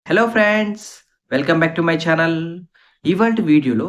Hello friends, welcome back to my channel. ఇవాల్టి వీడియోలో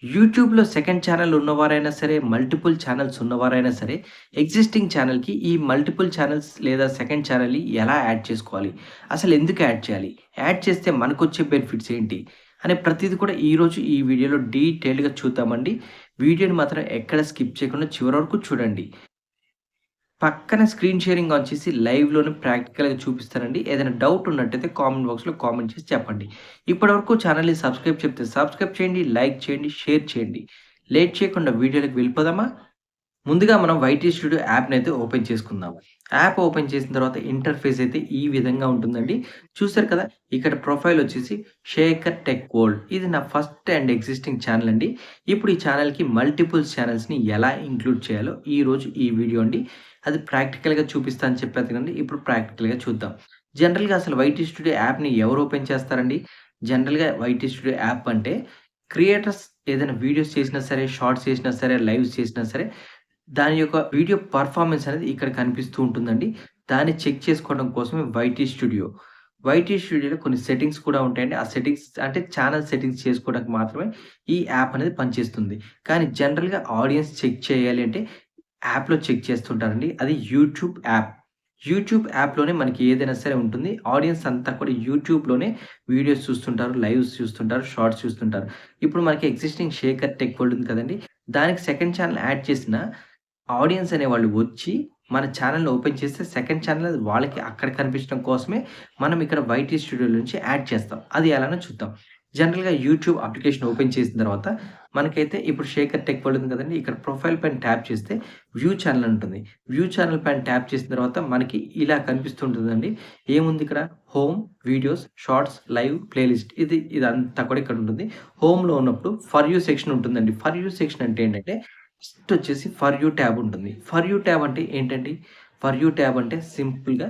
యూట్యూబ్‌లో సెకండ్ ఛానల్ ఉన్నవారైనా సరే, మల్టిపుల్ ఛానల్స్ ఉన్నవారైనా సరే, ఎగ్జిస్టింగ్ ఛానల్‌కి ఈ మల్టిపుల్ ఛానల్స్ లేదా సెకండ్ ఛానల్‌ని ఎలా యాడ్ చేసుకోవాలి? అసలు ఎందుకు యాడ్ చేయాలి? యాడ్ చేస్తే మనకొచ్చే బెనిఫిట్స్ ఏంటి? అనే ప్రతీది కూడా ఈరోజు ఈ వీడియోలో డీటెయిల్‌గా చూద్దామండి. వీడియోని మాత్రం ఎక్కడ స్కిప్ చేయకుండా చివరి వరకు చూడండి. పక్కన స్క్రీన్ షేరింగ్ ఆన్ చేసి లైవ్‌లోనే ప్రాక్టికల్‌గా చూపిస్తానండి. ఏదైనా డౌట్ ఉన్నట్టయితే కామెంట్ బాక్స్‌లో కామెంట్ చేసి చెప్పండి. ఇప్పటివరకు ఛానల్‌ని సబ్స్క్రైబ్ చేయండి, లైక్ చేయండి, షేర్ చేయండి. లేట్ చేయకుండా వీడియోలోకి వెళ్ళిపోదామా? ముందుగా మనం వైటీ స్టూడియో యాప్‌నైతే ఓపెన్ చేసుకుందాం. యాప్ ఓపెన్ చేసిన తర్వాత ఇంటర్ఫేస్ అయితే ఈ విధంగా ఉంటుందండి. చూసారు కదా! ఇక్కడ ప్రొఫైల్ వచ్చేసి శేఖర్ టెక్ వరల్డ్. ఇది నా ఫస్ట్ అండ్ ఎగ్జిస్టింగ్ ఛానల్ అండి. ఇప్పుడు ఈ ఛానల్‌కి మల్టిపుల్ ఛానల్స్‌ని ఎలా ఇంక్లూడ్ చేయాలో ఈరోజు ఈ వీడియో అండి. అది ప్రాక్టికల్‌గా చూపిస్తా అని చెప్పాను కదండీ! ఇప్పుడు ప్రాక్టికల్‌గా చూద్దాం. జనరల్‌గా అసలు వైటీ స్టూడియో యాప్‌ని ఎవరు ఓపెన్ చేస్తారండి? జనరల్‌గా వైటీ స్టూడియో యాప్ అంటే క్రియేటర్స్ ఏదైనా వీడియోస్ చేసినా సరే, షార్ట్స్ చేసినా సరే, లైవ్స్ చేసినా సరే దాని యొక్క వీడియో పర్ఫార్మెన్స్ అనేది ఇక్కడ కనిపిస్తూ ఉంటుందండి. దాన్ని చెక్ చేసుకోవడం కోసమే వైటీ స్టూడియో. వైటీ స్టూడియోలో కొన్ని సెట్టింగ్స్ కూడా ఉంటాయండి. ఆ సెట్టింగ్స్ అంటే ఛానెల్ సెట్టింగ్స్ చేసుకోవడానికి మాత్రమే ఈ యాప్ అనేది పనిచేస్తుంది. కానీ జనరల్‌గా ఆడియన్స్ చెక్ చేయాలి అంటే యాప్‌లో చెక్ చేస్తుంటారండి. అది యూట్యూబ్ యాప్. యూట్యూబ్ యాప్‌లోనే మనకి ఏదైనా సరే ఉంటుంది. ఆడియన్స్ అంతా కూడా యూట్యూబ్‌లోనే వీడియోస్ చూస్తుంటారు, లైవ్స్ చూస్తుంటారు, షార్ట్స్ చూస్తుంటారు. ఇప్పుడు మనకి ఎగ్జిస్టింగ్ శేఖర్ టెక్ వరల్డ్ ఉంది కదండీ! దానికి సెకండ్ ఛానెల్ యాడ్ చేసిన ఆడియన్స్ అనేవాళ్ళు వచ్చి, మన ఛానెల్‌ని ఓపెన్ చేస్తే సెకండ్ ఛానెల్ వాళ్ళకి అక్కడ కనిపించడం కోసమే మనం ఇక్కడ వైటీ స్టూడియో నుంచి యాడ్ చేస్తాం. అది ఎలానో చూద్దాం. జనరల్‌గా యూట్యూబ్ అప్లికేషన్ ఓపెన్ చేసిన తర్వాత మనకైతే ఇప్పుడు శేఖర్ టెక్ వరల్డ్ ఉంది కదండీ! ఇక్కడ ప్రొఫైల్ పైన ట్యాప్ చేస్తే వ్యూ ఛానెల్ ఉంటుంది. వ్యూ ఛానెల్ పైన ట్యాప్ చేసిన తర్వాత మనకి ఇలా కనిపిస్తూ ఉంటుందండి. ఏముంది ఇక్కడ home, videos, shorts, live, playlist ఇదంతా కూడా ఇక్కడ ఉంటుంది. హోమ్‌లో ఉన్నప్పుడు ఫర్ యూ సెక్షన్ ఉంటుందండి. ఫర్ యూ సెక్షన్ అంటే ఏంటంటే ఫస్ట్ వచ్చేసి ఫర్ యూ ట్యాబ్ ఉంటుంది. ఫర్ యూ ట్యాబ్ అంటే ఏంటండి? ఫర్ యూ ట్యాబ్ అంటే సింపుల్‌గా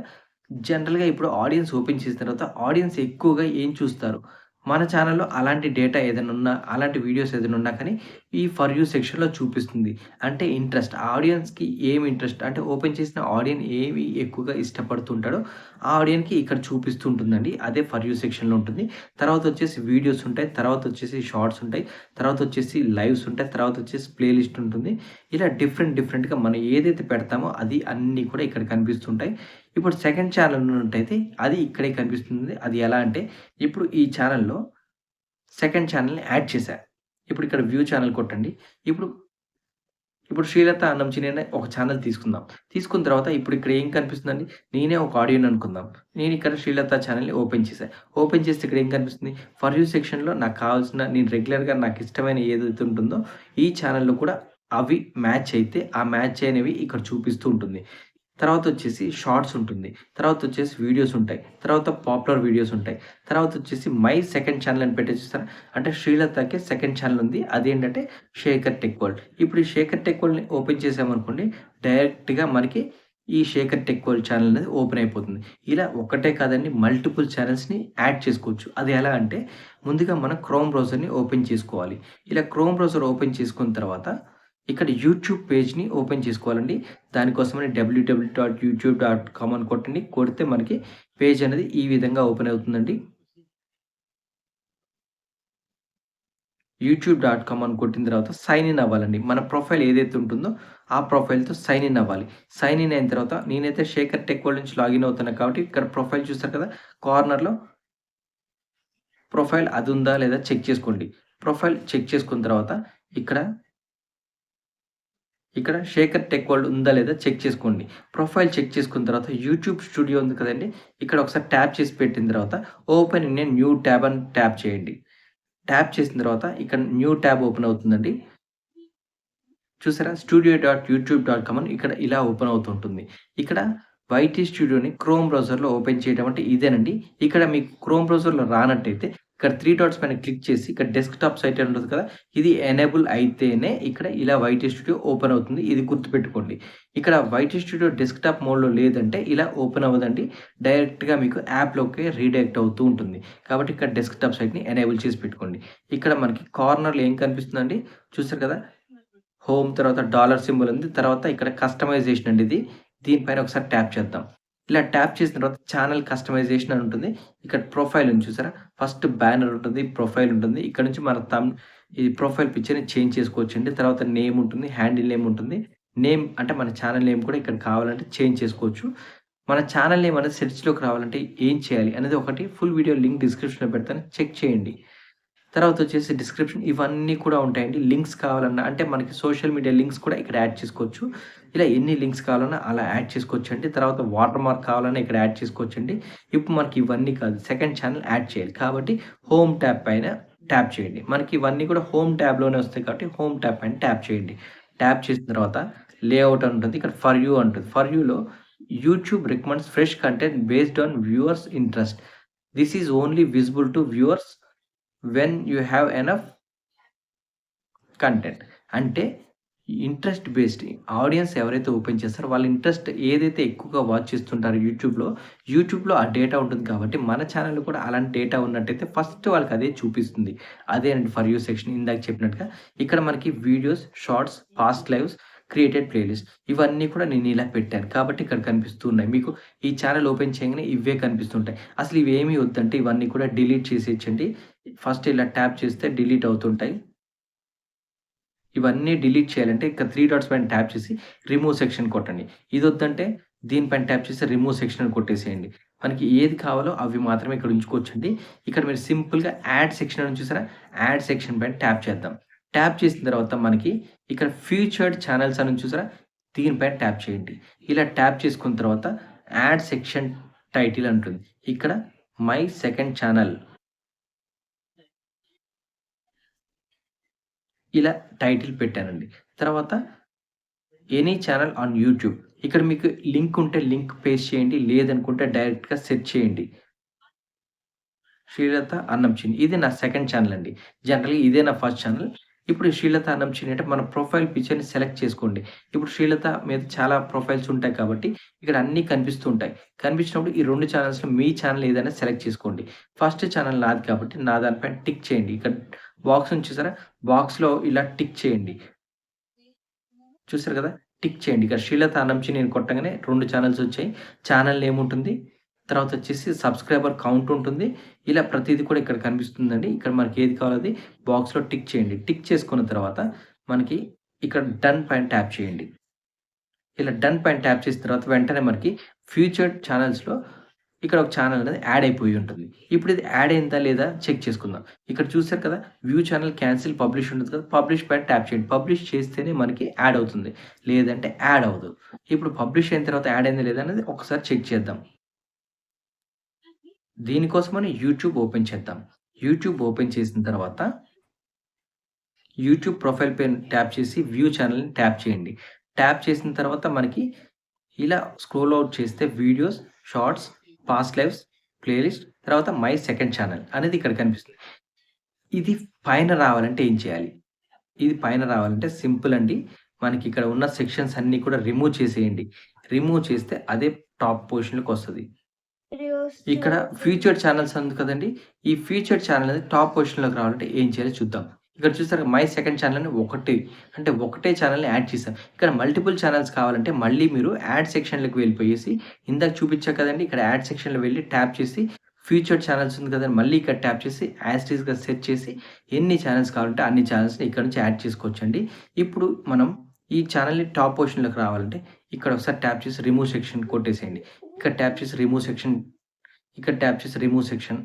జనరల్‌గా ఇప్పుడు ఆడియన్స్ ఓపెన్ చేసిన తర్వాత ఆడియన్స్ ఎక్కువగా ఏం చూస్తారు? మన ఛానెల్‌లో అలాంటి డేటా ఏదైనా ఉన్నా, అలాంటి వీడియోస్ ఏదైనా ఉన్నా కానీ ఈ ఫర్ యూ సెక్షన్‌లో చూపిస్తుంది. అంటే ఇంట్రెస్ట్ ఆడియన్స్‌కి ఏమి ఇంట్రెస్ట్ అంటే ఓపెన్ చేసిన ఆడియన్ ఏవి ఎక్కువగా ఇష్టపడుతుంటాడో ఆ ఆడియన్‌కి ఇక్కడ చూపిస్తూ ఉంటుందండి. అదే ఫర్ యూ సెక్షన్‌లో ఉంటుంది. తర్వాత వచ్చేసి వీడియోస్ ఉంటాయి. తర్వాత వచ్చేసి షార్ట్స్ ఉంటాయి. తర్వాత వచ్చేసి లైవ్స్ ఉంటాయి. తర్వాత వచ్చేసి ప్లే లిస్ట్ ఉంటుంది. ఇలా డిఫరెంట్‌గా మనం ఏదైతే పెడతామో అది అన్నీ కూడా ఇక్కడ కనిపిస్తుంటాయి. ఇప్పుడు సెకండ్ ఛానెల్ ఉన్నట్టయితే అది ఇక్కడే కనిపిస్తుంది. అది ఎలా అంటే ఇప్పుడు ఈ ఛానెల్‌లో సెకండ్ ఛానెల్‌ని యాడ్ చేశా. ఇప్పుడు ఇక్కడ వ్యూ ఛానెల్ కొట్టండి. ఇప్పుడు ఇప్పుడు 'శ్రీలత అన్నంచిని' అనే ఒక ఛానెల్ తీసుకుందాం. తీసుకున్న తర్వాత ఇప్పుడు ఇక్కడ ఏం కనిపిస్తుందండి? నేనే ఒక ఆడియన్ అనుకుందాం. నేను ఇక్కడ 'శ్రీలత' ఛానెల్‌ని ఓపెన్ చేశా. ఓపెన్ చేస్తే ఇక్కడ ఏం కనిపిస్తుంది? ఫర్ యూ సెక్షన్‌లో నాకు కావాల్సిన నేను రెగ్యులర్‌గా నాకిష్టమైన ఏదైతే ఉంటుందో ఈ ఛానెల్‌లో కూడా అవి మ్యాచ్ అయితే ఆ మ్యాచ్ అయినవి ఇక్కడ చూపిస్తూ ఉంటుంది. తర్వాతొచ్చేసి షార్ట్స్ ఉంటుంది. తర్వాతొచ్చేసి వీడియోస్ ఉంటాయి. తర్వాత పాపులర్ వీడియోస్ ఉంటాయి. తర్వాతొచ్చేసి మై సెకండ్ ఛానెల్ అని పెట్టేసి చూసారా? అంటే శ్రీలతకి సెకండ్ ఛానెల్ ఉంది. అదేంటంటే శేఖర్ టెక్ వరల్డ్. ఇప్పుడు ఈ శేఖర్ టెక్ వరల్డ్‌ని ఓపెన్ చేసామనుకోండి, డైరెక్ట్‌గా మనకి ఈ శేఖర్ టెక్ వరల్డ్ ఛానెల్ అనేది ఓపెన్ అయిపోతుంది. ఇలా ఒక్కటే కాదండి మల్టిపుల్ ఛానెల్స్‌ని యాడ్ చేసుకోవచ్చు. అది ఎలా అంటే ముందుగా మనం క్రోమ్ బ్రౌజర్‌ని ఓపెన్ చేసుకోవాలి. ఇలా క్రోమ్ బ్రౌజర్ ఓపెన్ చేసుకున్న తర్వాత ఇక్కడ యూట్యూబ్ పేజ్‌ని ఓపెన్ చేసుకోవాలండి. దానికోసమని www.youtube.com అని కొట్టండి. కొడితే మనకి పేజ్ అనేది ఈ విధంగా ఓపెన్ అవుతుందండి. youtube.com అని కొట్టిన తర్వాత సైన్ ఇన్ అవ్వాలండి. మన ప్రొఫైల్ ఏదైతే ఉంటుందో ఆ ప్రొఫైల్‌తో సైన్ ఇన్ అవ్వాలి. సైన్ ఇన్ అయిన తర్వాత నేనైతే శేఖర్ టెక్ వరల్డ్ నుంచి లాగిన్ అవుతున్నా కాబట్టి ఇక్కడ ప్రొఫైల్ చూసారు కదా! కార్నర్‌లో ప్రొఫైల్ అది ఉందా లేదా చెక్ చేసుకోండి. ప్రొఫైల్ చెక్ చేసుకున్న తర్వాత ఇక్కడ ఇక్కడ శేఖర్ టెక్ వరల్డ్ ఉందా లేదా చెక్ చేసుకోండి. ప్రొఫైల్ చెక్ చేసుకున్న తర్వాత యూట్యూబ్ స్టూడియో ఉంది కదండీ! ఇక్కడ ఒకసారి ట్యాప్ చేసి పెట్టిన తర్వాత open in a new tab అని ట్యాప్ చేయండి. ట్యాప్ చేసిన తర్వాత ఇక్కడ న్యూ ట్యాబ్ ఓపెన్ అవుతుందండి. చూసారా? studio.youtube.com అని ఇక్కడ ఇలా ఓపెన్ అవుతుంటుంది. ఇక్కడ వైటీ స్టూడియోని క్రోమ్ బ్రౌజర్‌లో ఓపెన్ చేయడం అంటే ఇదేనండి. ఇక్కడ మీకు క్రోమ్ బ్రౌజర్‌లో రానట్టయితే ఇక్కడ 3 డాట్స్ పైన క్లిక్ చేసి ఇక్కడ డెస్క్‌టాప్ సైట్ అని ఉంటుంది కదా! ఇది ఎనేబుల్ అయితేనే ఇక్కడ ఇలా వైటీ స్టూడియో ఓపెన్ అవుతుంది. ఇది గుర్తుపెట్టుకోండి. ఇక్కడ వైటీ స్టూడియో డెస్క్‌టాప్ మోడ్‌లో లేదంటే ఇలా ఓపెన్ అవ్వదండి. డైరెక్ట్‌గా మీకు యాప్‌లోకే రీడైరెక్ట్ అవుతూ ఉంటుంది. కాబట్టి ఇక్కడ డెస్క్‌టాప్ సైట్‌ని ఎనేబుల్ చేసి పెట్టుకోండి. ఇక్కడ మనకి కార్నర్‌లో ఏం కనిపిస్తుందండి? చూసారు కదా! హోమ్ తర్వాత డాలర్ సింబల్ ఉంది. తర్వాత ఇక్కడ కస్టమైజేషన్ అండి ఇది. దీనిపైన ఒకసారి ట్యాప్ చేద్దాం. ఇలా ట్యాప్ చేసిన తర్వాత ఛానెల్ కస్టమైజేషన్ అని ఉంటుంది. ఇక్కడ ప్రొఫైల్ ఉంది చూసారా? ఫస్ట్ బ్యానర్ ఉంటుంది. ప్రొఫైల్ ఉంటుంది. ఇక్కడ నుంచి మన ఈ ప్రొఫైల్ పిక్చర్‌ని చేంజ్ చేసుకోవచ్చండి. తర్వాత నేమ్ ఉంటుంది. హ్యాండిల్ నేమ్ ఉంటుంది. నేమ్ అంటే మన ఛానెల్ నేమ్ కూడా ఇక్కడ కావాలంటే చేంజ్ చేసుకోవచ్చు. మన ఛానెల్ నేమ్ అనేది సెర్చ్‌లోకి రావాలంటే ఏం చేయాలి అనేది ఒకటి ఫుల్ వీడియో లింక్ డిస్క్రిప్షన్‌లో పెడతాను. చెక్ చేయండి. తర్వాతొచ్చేసి డిస్క్రిప్షన్ ఇవన్నీ కూడా ఉంటాయండి. లింక్స్ కావాలన్నా అంటే మనకి సోషల్ మీడియా లింక్స్ కూడా ఇక్కడ యాడ్ చేసుకోవచ్చు. ఇలా ఎన్ని లింక్స్ కావాలన్నా అలా యాడ్ చేసుకోవచ్చండి. తర్వాత వాటర్ మార్క్ కావాలన్నా ఇక్కడ యాడ్ చేసుకోవచ్చండి. ఇప్పుడు మనకి ఇవన్నీ కాదు. సెకండ్ ఛానెల్ యాడ్ చేయాలి. కాబట్టి హోమ్ ట్యాబ్ పైన ట్యాప్ చేయండి. మనకి ఇవన్నీ కూడా హోమ్ ట్యాబ్‌లోనే వస్తాయి కాబట్టి హోమ్ ట్యాబ్ పైన ట్యాప్ చేయండి. ట్యాప్ చేసిన తర్వాత లేఔట్ అని ఉంటుంది. ఇక్కడ ఫర్ యూ అంటుంది. ఫర్ యూలో YouTube recommends fresh content based on viewers interest. This is only visible to viewers when you have enough content. అంటే ఇంట్రెస్ట్ బేస్డ్ ఆడియన్స్ ఎవరైతే ఓపెన్ చేస్తారో వాళ్ళ ఇంట్రెస్ట్ ఏదైతే ఎక్కువగా వాచ్ చేస్తుంటారో యూట్యూబ్‌లో ఆ డేటా ఉంటుంది కాబట్టి మన ఛానెల్‌లో కూడా అలాంటి డేటా ఉన్నట్టయితే ఫస్ట్ వాళ్ళకి అదే చూపిస్తుంది. అదేనండి ఫర్ యూ సెక్షన్ ఇందాక చెప్పినట్టుగా. ఇక్కడ మనకి videos, shorts, past lives, created playlist ఇవన్నీ కూడా నేను ఇలా పెట్టాను. కాబట్టి ఇక్కడ కనిపిస్తూ ఉన్నాయి. మీకు ఈ ఛానెల్ ఓపెన్ చేయంగానే ఇవే కనిపిస్తుంటాయి. అసలు ఇవేమీ వద్దంటే ఇవన్నీ కూడా డిలీట్ చేసేయచ్చండి. ఫస్ట్ ఇలా ట్యాప్ చేస్తే డిలీట్ అవుతుంటాయి. ఇవన్నీ డిలీట్ చేయాలంటే ఇక్కడ 3 డాట్స్ పైన ట్యాప్ చేసి రిమూవ్ సెక్షన్ కొట్టండి. ఇదొద్దంటే దీనిపైన ట్యాప్ చేసి రిమూవ్ సెక్షన్ అని కొట్టేసేయండి. మనకి ఏది కావాలో అవి మాత్రమే ఇక్కడ ఉంచుకోవచ్చండి. ఇక్కడ మీరు సింపుల్‌గా యాడ్ సెక్షన్ అని చూసారా? యాడ్ సెక్షన్ పైన ట్యాప్ చేద్దాం. ట్యాప్ చేసిన తర్వాత మనకి ఇక్కడ ఫీచర్డ్ ఛానెల్స్ అని ఉంది చూసారా? దీనిపైన ట్యాప్ చేయండి. ఇలా ట్యాప్ చేసుకున్న తర్వాత యాడ్ సెక్షన్ టైటిల్ అంటుంది. ఇక్కడ మై సెకండ్ ఛానెల్ ఇలా టైటిల్ పెట్టానండి. తర్వాత ఎనీ ఛానెల్ ఆన్ యూట్యూబ్. ఇక్కడ మీకు లింక్ ఉంటే లింక్ పేస్ట్ చేయండి. లేదనుకుంటే డైరెక్ట్‌గా సెర్చ్ చేయండి. శ్రీలత అన్నంచిని. ఇది నా సెకండ్ ఛానెల్ అండి. జనరల్‌గా ఇదే నా ఫస్ట్ ఛానెల్. ఇప్పుడు శ్రీలత అన్నంచిని అంటే మన ప్రొఫైల్ పిక్చర్‌ని సెలెక్ట్ చేసుకోండి. ఇప్పుడు శ్రీలత మీద చాలా ప్రొఫైల్స్ ఉంటాయి కాబట్టి ఇక్కడ అన్నీ కనిపిస్తూ ఉంటాయి. కనిపించినప్పుడు ఈ 2 ఛానెల్స్‌లో మీ ఛానెల్ ఏదైనా సెలెక్ట్ చేసుకోండి. ఫస్ట్ ఛానెల్ నాది కాబట్టి నా దానిపైన టిక్ చేయండి. ఇక్కడ బాక్స్ ఉంది చూసారా? బాక్స్‌లో ఇలా టిక్ చేయండి. చూసారు కదా! టిక్ చేయండి. ఇక్కడ శ్రీలత అన్నంచి నేను కొట్టంగానే 2 ఛానెల్స్ వచ్చాయి. ఛానెల్ నేమ్ ఉంటుంది. తర్వాత వచ్చేసి సబ్‌స్క్రైబర్ కౌంట్ ఉంటుంది. ఇలా ప్రతీది కూడా ఇక్కడ కనిపిస్తుందండి. ఇక్కడ మనకి ఏది కావాలో అది బాక్స్‌లో టిక్ చేయండి. టిక్ చేసుకున్న తర్వాత మనకి ఇక్కడ డన్ పైన ట్యాప్ చేయండి. ఇలా డన్ పైన ట్యాప్ చేసిన తర్వాత వెంటనే మనకి ఫ్యూచర్డ్ ఛానెల్స్‌లో ఇక్కడ ఒక ఛానెల్ అనేది యాడ్ అయిపోయి ఉంటుంది. ఇప్పుడు ఇది యాడ్ అయిందా లేదా చెక్ చేసుకుందాం. ఇక్కడ చూసారు కదా! వ్యూ ఛానెల్ క్యాన్సిల్ పబ్లిష్ ఉంటుంది కదా! పబ్లిష్ పైన ట్యాప్ చేయండి. పబ్లిష్ చేస్తేనే మనకి యాడ్ అవుతుంది. లేదంటే యాడ్ అవ్వదు. ఇప్పుడు పబ్లిష్ అయిన తర్వాత యాడ్ అయిందా లేదా అనేది ఒకసారి చెక్ చేద్దాం. దీనికోసమని యూట్యూబ్ ఓపెన్ చేద్దాం. యూట్యూబ్ ఓపెన్ చేసిన తర్వాత యూట్యూబ్ ప్రొఫైల్ పైన ట్యాప్ చేసి వ్యూ ఛానెల్‌ని ట్యాప్ చేయండి. ట్యాప్ చేసిన తర్వాత మనకి ఇలా స్క్రోల్ ఔట్ చేస్తే videos, shorts, past lives, playlist తర్వాత మై సెకండ్ ఛానెల్ అనేది ఇక్కడ కనిపిస్తుంది. ఇది పైన రావాలంటే ఏం చేయాలి? ఇది పైన రావాలంటే సింపుల్ అండి. మనకి ఇక్కడ ఉన్న సెక్షన్స్ అన్నీ కూడా రిమూవ్ చేసేయండి. రిమూవ్ చేస్తే అదే టాప్ పొజిషన్‌లోకొస్తది. ఇక్కడ ఫీచర్డ్ ఛానెల్స్ ఉంది కదండీ! ఈ ఫీచర్డ్ ఛానెల్ అనేది టాప్ పొజిషన్‌లోకి రావాలంటే ఏం చేయాలో చూద్దాం. ఇక్కడ చూసారా మై సెకండ్ ఛానెల్ అని ఒకటే ఛానెల్‌ని యాడ్ చేశాం. ఇక్కడ మల్టిపుల్ ఛానెల్స్ కావాలంటే మళ్ళీ మీరు యాడ్ సెక్షన్‌లోకి వెళ్ళిపోయేసి ఇందాక చూపించా కదండీ! ఇక్కడ యాడ్ సెక్షన్‌లో వెళ్లి ట్యాప్ చేసి ఫీచర్డ్ ఛానెల్స్ ఉంది కదండీ! మళ్ళీ ఇక్కడ ట్యాప్ చేసి యాజ్ ఇట్ ఈస్‌గా సెట్ చేసి ఎన్ని ఛానెల్స్ కావాలంటే అన్ని ఛానెల్స్‌ని ఇక్కడ నుంచి యాడ్ చేసుకోవచ్చండి. ఇప్పుడు మనం ఈ ఛానెల్‌ని టాప్ పొజిషన్‌లోకి రావాలంటే ఇక్కడ ఒకసారి ట్యాప్ చేసి రిమూవ్ సెక్షన్ కొట్టేసేయండి. ఇక్కడ ట్యాప్ చేసి రిమూవ్ సెక్షన్ ఇక్కడ ట్యాప్ చేసి రిమూవ్ సెక్షన్.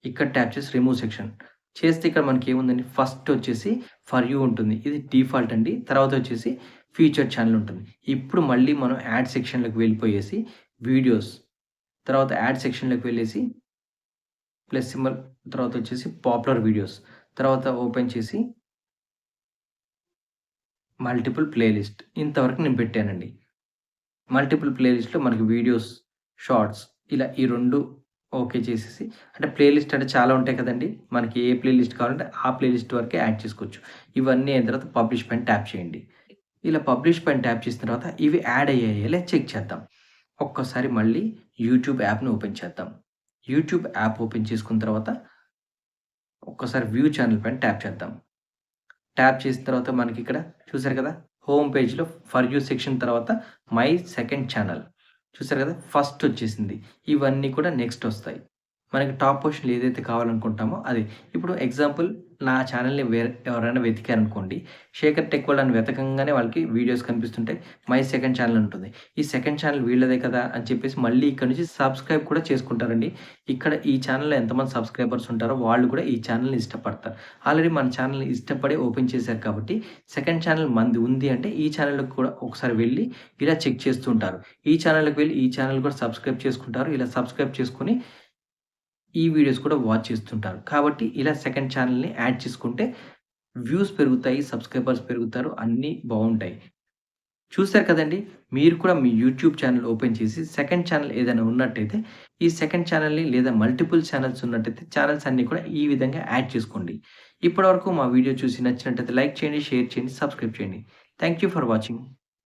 ఇక్కడ ట్యాప్ చేసి రిమూవ్ సెక్షన్. చేస్తే ఇక్కడ మనకేముందండి ఫస్ట్ వచ్చేసి ఫర్ యూ ఉంటుంది. ఇది డిఫాల్ట్ అండి. తర్వాత వచ్చేసి ఫీచర్డ్ ఛానెల్ ఉంటుంది. ఇప్పుడు మళ్ళీ మనం యాడ్ సెక్షన్‌లోకి వెళ్ళిపోయేసి వీడియోస్, తర్వాత యాడ్ సెక్షన్‌లోకి వెళ్ళేసి ప్లస్ సింబల్ తర్వాత వచ్చేసి పాపులర్ వీడియోస్. తర్వాత ఓపెన్ చేసి మల్టిపుల్ ప్లేలిస్ట్ ఇంతవరకు నేను పెట్టానండి. మల్టిపుల్ ప్లేలిస్ట్‌లో మనకి వీడియోస్, షార్ట్స్ ఇలా ఈ 2 ఓకే చేసేసి అంటే ప్లేలిస్ట్ అంటే చాలా ఉంటాయి కదండీ! మనకి ఏ ప్లేలిస్ట్ కావాలంటే ఆ ప్లేలిస్ట్ వరకే యాడ్ చేసుకోవచ్చు. ఇవన్నీ అయిన తర్వాత పబ్లిష్ పైన ట్యాప్ చేయండి. ఇలా పబ్లిష్ పైన ట్యాప్ చేసిన తర్వాత ఇవి యాడ్ అయ్యాయా లేదా చెక్ చేద్దాం. ఒక్కసారి మళ్ళీ యూట్యూబ్ యాప్‌ని ఓపెన్ చేద్దాం. యూట్యూబ్ యాప్ ఓపెన్ చేసుకున్న తర్వాత ఒక్కసారి వ్యూ ఛానెల్ పైన ట్యాప్ చేద్దాం. ట్యాప్ చేసిన తర్వాత మనకిక్కడ చూసారు కదా! హోమ్ పేజ్‌లో ఫర్ యూ సెక్షన్ తర్వాత మై సెకండ్ ఛానెల్. చూసారు కదా! ఫస్ట్ వచ్చేసింది. ఇవన్నీ కూడా నెక్స్ట్ ఒస్తాయి. మనకి టాప్ పొజిషన్‌లో ఏదైతే కావాలనుకుంటామో అది. ఇప్పుడు ఎగ్జాంపుల్ నా ఛానెల్‌ని ఎవరైనా వెతికారనుకోండి. 'శేఖర్ టెక్ వరల్డ్' అని వెతకంగానే వాళ్ళకి వీడియోస్ కనిపిస్తుంటాయి. మై సెకండ్ ఛానెల్ ఉంటుంది. ఈ సెకండ్ ఛానెల్ వీళ్ళదే కదా అని చెప్పేసి మళ్ళీ ఇక్కడ నుంచి సబ్స్క్రైబ్ కూడా చేసుకుంటారండి. ఇక్కడ ఈ ఛానెల్‌లో ఎంతమంది సబ్స్క్రైబర్స్ ఉంటారో వాళ్ళు కూడా ఈ ఛానెల్‌ని ఇష్టపడతారు. ఆల్రెడీ మన ఛానెల్‌ని ఇష్టపడి ఓపెన్ చేశారు కాబట్టి సెకండ్ ఛానెల్ మనది ఉంది అంటే ఈ ఛానెల్‌కి కూడా ఒకసారి వెళ్లి ఇలా చెక్ చేస్తూ ఉంటారు. ఈ ఛానెల్‌కి వెళ్లి ఈ ఛానెల్ కూడా సబ్స్క్రైబ్ చేసుకుంటారు. ఇలా సబ్స్క్రైబ్ చేసుకొని ఈ వీడియోస్ కూడా వాచ్ చేస్తుంటారు. కాబట్టి ఇలా సెకండ్ ఛానెల్‌ని యాడ్ చేసుకుంటే వ్యూస్ పెరుగుతాయి, సబ్స్క్రైబర్స్ పెరుగుతారు. అన్నీ బావుంటాయి. చూసారు కదండీ! మీరు కూడా మీ యూట్యూబ్ ఛానెల్ ఓపెన్ చేసి సెకండ్ ఛానెల్ ఏదైనా ఉన్నట్టయితే, ఈ సెకండ్ ఛానెల్‌ని లేదా మల్టిపుల్ ఛానెల్స్ ఉన్నట్టయితే ఛానెల్స్ అన్నీ కూడా ఈ విధంగా యాడ్ చేసుకోండి. ఇప్పటివరకు మా వీడియో చూసి నచ్చినట్టయితే లైక్ చేయండి, షేర్ చేయండి, సబ్స్క్రైబ్ చేయండి. Thank you for watching.